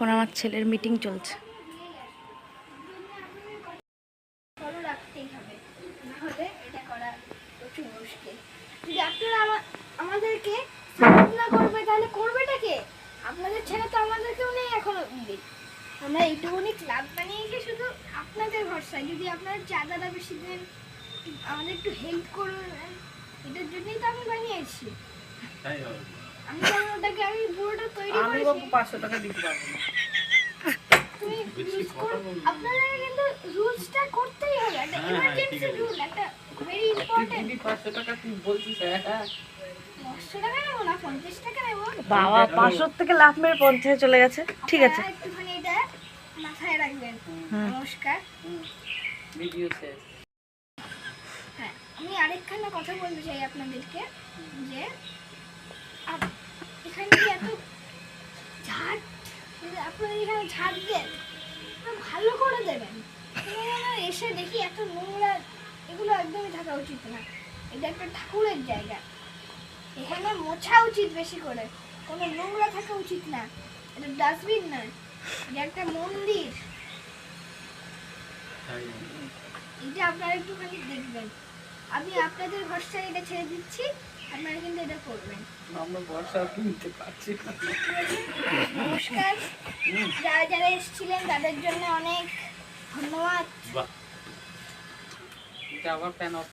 এখন আমার ছেলের মিটিং চলছে। যদি আপনারা আমাদেরকে সাপোর্ট না করবে তাহলে করবেটা কে? আপনাদের ছেলে তো আমাদেরকেও নেই এখনো অব্দি। আমরা এইটুকুনি ক্লাব বানিয়েছি শুধু আপনাদের ভরসায়। যদি আপনারা চাঁদাটা বেশি দেন, আমাদের একটু হেল্প করুন, এটার জন্যই তো আমি বানিয়েছি। আমি যেমন ওটাকে আমি পুরোটা তৈরি করেছি। আমি 500 টাকা দিতে পারবো না। তুমি আপনারা কিন্তু রুলসটা করতেই হবে। একটা ইমার্জেন্সি রুল, একটা ভেরি ইম্পর্টেন্ট। 500 টাকা তুই বলছিস? হ্যাঁ 500 টাকা নেব না, 50 টাকা নেব। বাবা 500 থেকে লাভ মেরে 50 চলে গেছে। ঠিক আছে, একটুখানি এটা মাথায় রাখবেন। নমস্কার। ভিডিও শেষ। হ্যাঁ, আমি আরেকখানা কথা বলতে চাই আপনাদেরকে যে এখানে যে এত ঝাড়, আপনারা এখানে ঝাড় দেন, ভালো করে দেবেন। এসে দেখি এত নোংরা, এগুলো একদমই থাকা উচিত না। এটা একটা ঠাকুরের জায়গা, এখানে মোছা উচিত বেশি করে, কোনো নোংরা থাকা উচিত না। এটা ডাস্টবিন নয়, এটা একটা মন্দির। এটা আপনারা একটুখানি দেখবেন। আমি আপনাদের ভরসায় এটা ছেড়ে দিচ্ছি, আপনারা কিন্তু এটা করবেন। আমরা ভরসা কিনতে পারছি না। নমস্কার, যারা যারা এসেছিলেন তাদের জন্য অনেক ধন্যবাদ। আবার ফ্যান